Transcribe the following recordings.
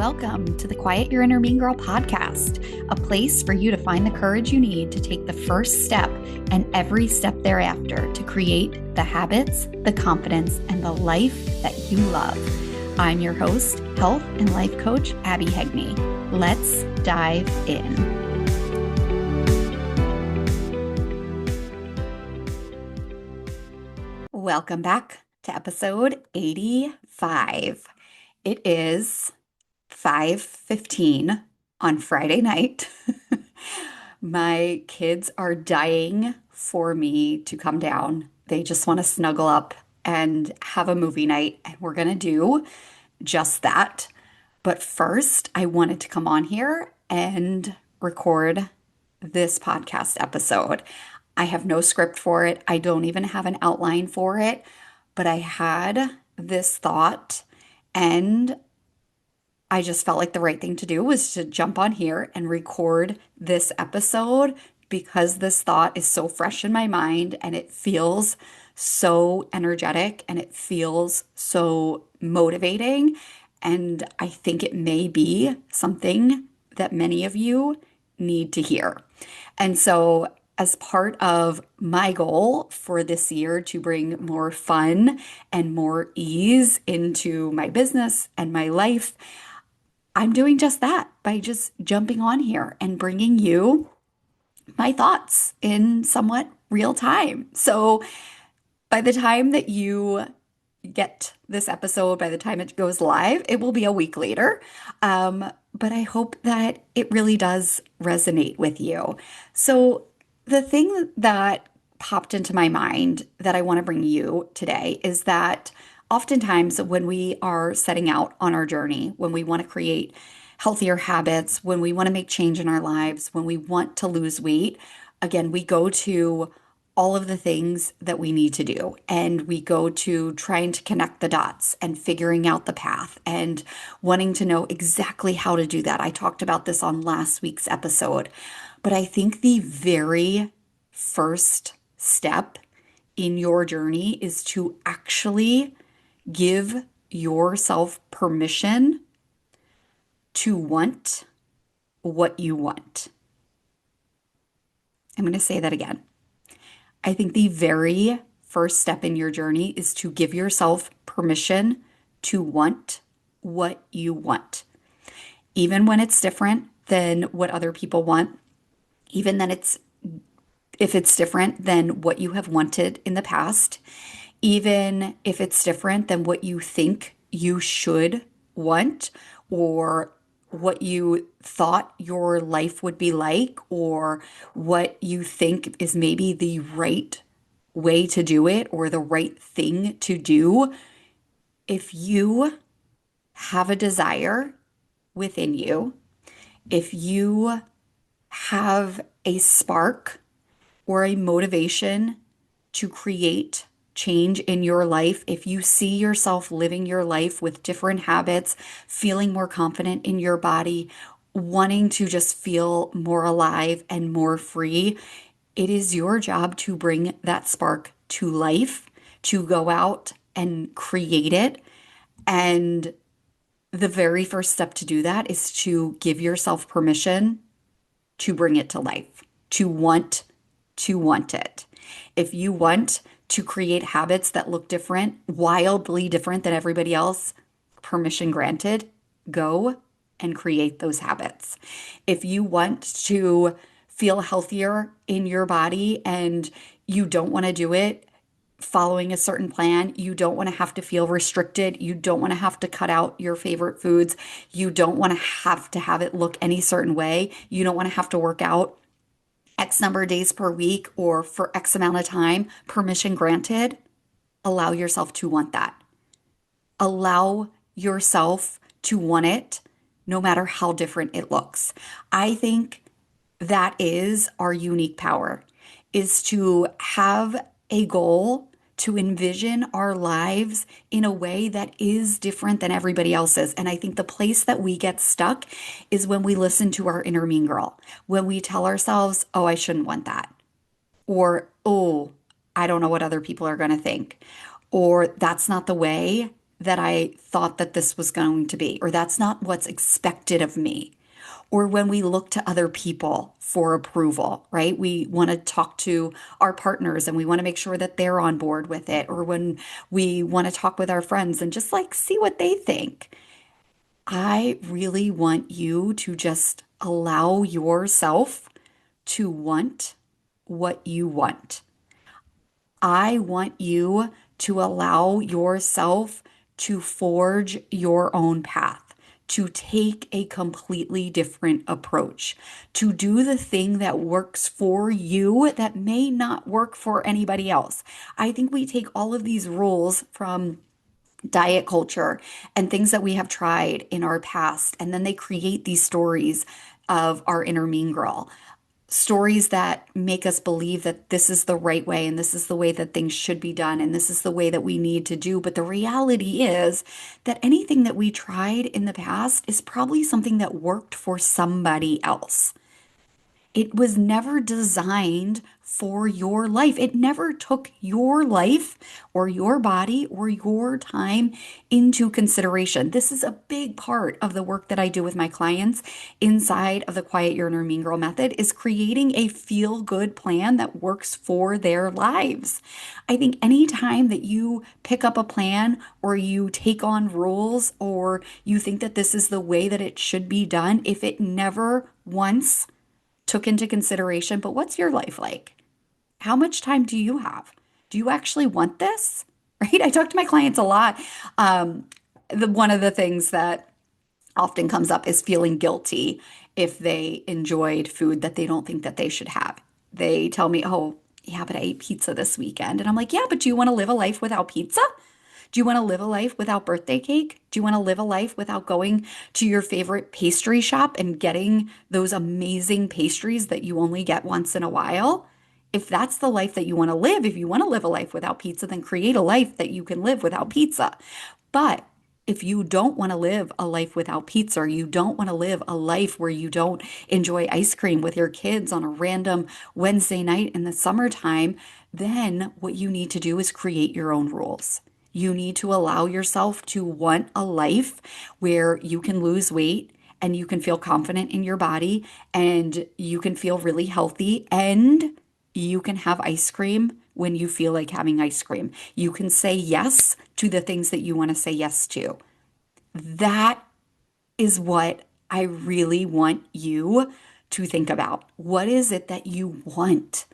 welcome to the Quiet Your Inner Mean Girl podcast, a place for you to find the courage you need to take the first step and every step thereafter to create the habits, the confidence, and the life that you love. I'm your host, health and life coach, Abby Hegney. Let's dive in. Welcome back to episode 85. It is 5:15 on Friday night. My kids are dying for me to come down. They just want to snuggle up and have a movie night, and we're going to do just that. But first, I wanted to come on here and record this podcast episode. I have no script for it. I don't even have an outline for it, but I had this thought and I just felt like the right thing to do was to jump on here and record this episode because this thought is so fresh in my mind and it feels so energetic and it feels so motivating. And I think it may be something that many of you need to hear. And so, as part of my goal for this year to bring more fun and more ease into my business and my life, I'm doing just that by just jumping on here and bringing you my thoughts in somewhat real time. So by the time that you get this episode, by the time it goes live, it will be a week later. But I hope that it really does resonate with you. So the thing that popped into my mind that I want to bring you today is that oftentimes when we are setting out on our journey, when we want to create healthier habits, when we want to make change in our lives, when we want to lose weight, again, we go to all of the things that we need to do. And we go to trying to connect the dots and figuring out the path and wanting to know exactly how to do that. I talked about this on last week's episode. But I think the very first step in your journey is to actually give yourself permission to want what you want. I'm going to say that again. I think the very first step in your journey is to give yourself permission to want what you want. Even when it's different than what other people want, even then if it's different than what you have wanted in the past, even if it's different than what you think you should want or what you thought your life would be like or what you think is maybe the right way to do it or the right thing to do, if you have a desire within you, if you have a spark or a motivation to create change in your life, if you see yourself living your life with different habits, feeling more confident in your body, wanting to just feel more alive and more free, it is your job to bring that spark to life, to go out and create it. And the very first step to do that is to give yourself permission to bring it to life, to want it. If you want to create habits that look different, wildly different than everybody else, permission granted, go and create those habits. If you want to feel healthier in your body and you don't want to do it following a certain plan, you don't want to have to feel restricted, you don't want to have to cut out your favorite foods, you don't want to have it look any certain way, you don't want to have to work out X number of days per week or for X amount of time, permission granted, allow yourself to want that. Allow yourself to want it no matter how different it looks. I think that is our unique power, is to have a goal, to envision our lives in a way that is different than everybody else's. And I think the place that we get stuck is when we listen to our inner mean girl, when we tell ourselves, oh, I shouldn't want that. Or, oh, I don't know what other people are going to think. Or that's not the way that I thought that this was going to be, or that's not what's expected of me. Or when we look to other people for approval, right? We want to talk to our partners and we want to make sure that they're on board with it. Or when we want to talk with our friends and just like see what they think. I really want you to just allow yourself to want what you want. I want you to allow yourself to forge your own path, to take a completely different approach, to do the thing that works for you that may not work for anybody else. I think we take all of these rules from diet culture and things that we have tried in our past, and then they create these stories of our inner mean girl, stories that make us believe that this is the right way and this is the way that things should be done and this is the way that we need to do. But the reality is that anything that we tried in the past is probably something that worked for somebody else. It was never designed for your life. It never took your life or your body or your time into consideration. This is a big part of the work that I do with my clients inside of the Quiet Your Inner Mean Girl method is creating a feel good plan that works for their lives. I think anytime that you pick up a plan or you take on rules or you think that this is the way that it should be done, if it never once took into consideration, but what's your life like? How much time do you have? Do you actually want this? Right? I talk to my clients a lot. One of the things that often comes up is feeling guilty if they enjoyed food that they don't think that they should have. They tell me, "Oh, yeah, but I ate pizza this weekend." And I'm like, "Yeah, but do you want to live a life without pizza? Do you want to live a life without birthday cake? Do you want to live a life without going to your favorite pastry shop and getting those amazing pastries that you only get once in a while?" If that's the life that you want to live, if you want to live a life without pizza, then create a life that you can live without pizza. But if you don't want to live a life without pizza, or you don't want to live a life where you don't enjoy ice cream with your kids on a random Wednesday night in the summertime, then what you need to do is create your own rules. You need to allow yourself to want a life where you can lose weight and you can feel confident in your body and you can feel really healthy and you can have ice cream when you feel like having ice cream. You can say yes to the things that you want to say yes to. That is what I really want you to think about. What is it that you want?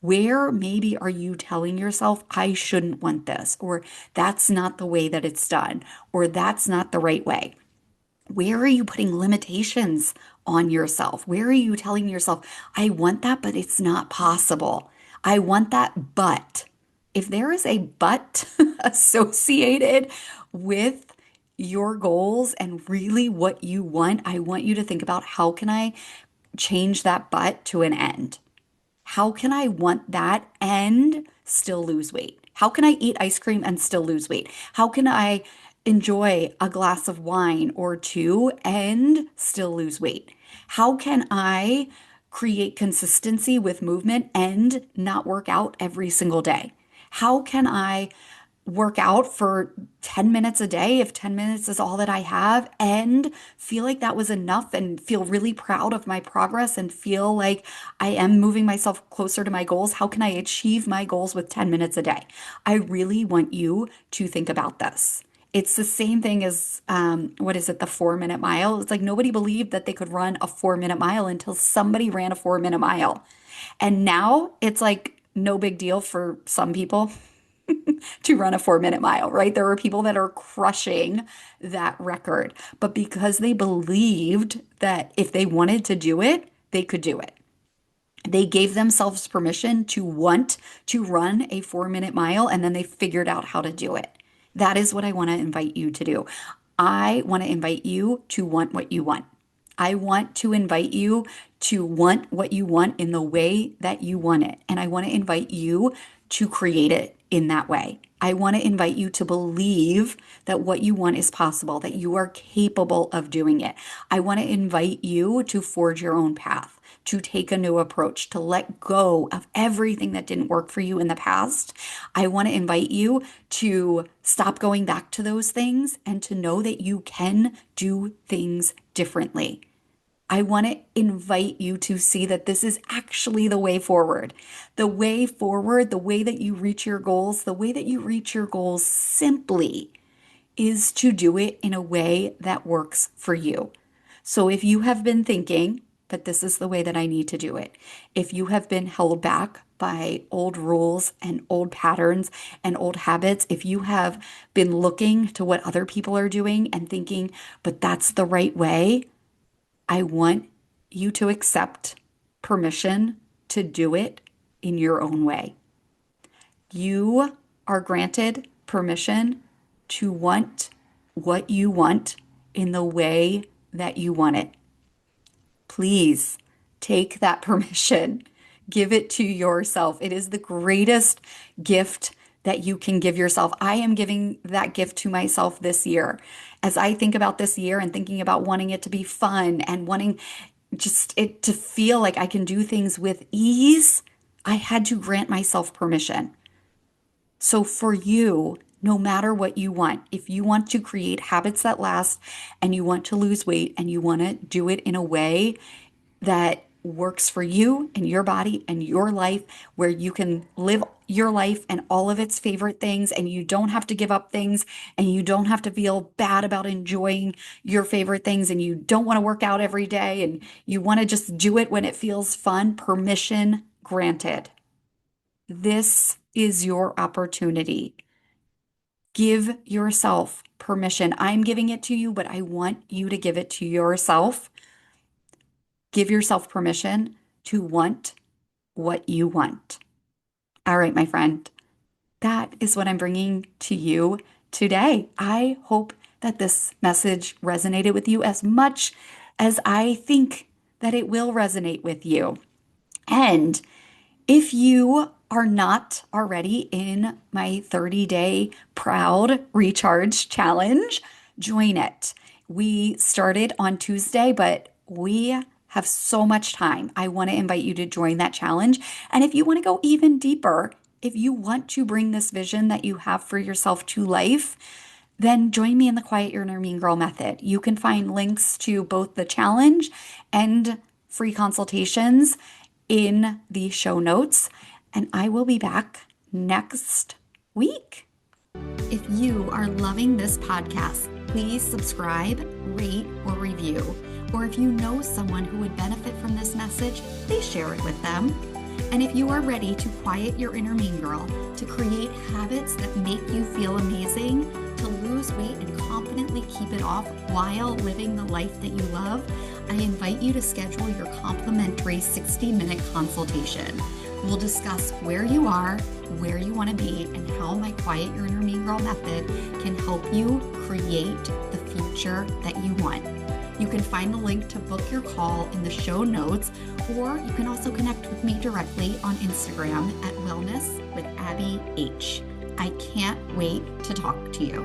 Where maybe are you telling yourself, I shouldn't want this, or that's not the way that it's done, or that's not the right way? Where are you putting limitations on yourself? Where are you telling yourself, I want that, but it's not possible? I want that, but if there is a but associated with your goals and really what you want, I want you to think about how can I change that but to an end? How can I want that and still lose weight? How can I eat ice cream and still lose weight? How can I enjoy a glass of wine or two and still lose weight? How can I create consistency with movement and not work out every single day? How can I work out for 10 minutes a day if 10 minutes is all that I have and feel like that was enough and feel really proud of my progress and feel like I am moving myself closer to my goals? How can I achieve my goals with 10 minutes a day? I really want you to think about this. It's the same thing as what is it, the 4 minute mile? It's like nobody believed that they could run a 4 minute mile until somebody ran a 4 minute mile. And now it's like no big deal for some people to run a 4 minute mile, right? There are people that are crushing that record, but because they believed that if they wanted to do it, they could do it. They gave themselves permission to want to run a 4 minute mile and then they figured out how to do it. That is what I want to invite you to do. I want to invite you to want what you want. I want to invite you to want what you want in the way that you want it. And I want to invite you to create it in that way. I want to invite you to believe that what you want is possible, that you are capable of doing it. I want to invite you to forge your own path, to take a new approach, to let go of everything that didn't work for you in the past. I want to invite you to stop going back to those things and to know that you can do things differently. I want to invite you to see that this is actually the way forward. The way forward, the way that you reach your goals, the way that you reach your goals simply is to do it in a way that works for you. So if you have been thinking that this is the way that I need to do it, if you have been held back by old rules and old patterns and old habits, if you have been looking to what other people are doing and thinking, but that's the right way, I want you to accept permission to do it in your own way. You are granted permission to want what you want in the way that you want it. Please take that permission. Give it to yourself. It is the greatest gift that you can give yourself. I am giving that gift to myself this year. As I think about this year and thinking about wanting it to be fun and wanting just it to feel like I can do things with ease, I had to grant myself permission. So for you, no matter what you want, if you want to create habits that last and you want to lose weight and you want to do it in a way that works for you and your body and your life, where you can live your life and all of its favorite things, and you don't have to give up things, and you don't have to feel bad about enjoying your favorite things, and you don't want to work out every day, and you want to just do it when it feels fun, permission granted. This is your opportunity. Give yourself permission. I'm giving it to you, but I want you to give it to yourself. Give yourself permission to want what you want. All right, my friend, that is what I'm bringing to you today. I hope that this message resonated with you as much as I think that it will resonate with you. And if you are not already in my 30-day Proud Recharge Challenge, join it. We started on Tuesday, but we have so much time. I want to invite you to join that challenge. And if you want to go even deeper, if you want to bring this vision that you have for yourself to life, then join me in the Quiet Your Inner Mean Girl method. You can find links to both the challenge and free consultations in the show notes. And I will be back next week. If you are loving this podcast, please subscribe, rate, or review. Or if you know someone who would benefit from this message, please share it with them. And if you are ready to quiet your inner mean girl, to create habits that make you feel amazing, to lose weight and confidently keep it off while living the life that you love, I invite you to schedule your complimentary 60-minute consultation. We'll discuss where you are, where you want to be, and how my Quiet Your Inner Mean Girl method can help you create the future that you want. You can find the link to book your call in the show notes, or you can also connect with me directly on Instagram at Wellness with Abby H. I can't wait to talk to you.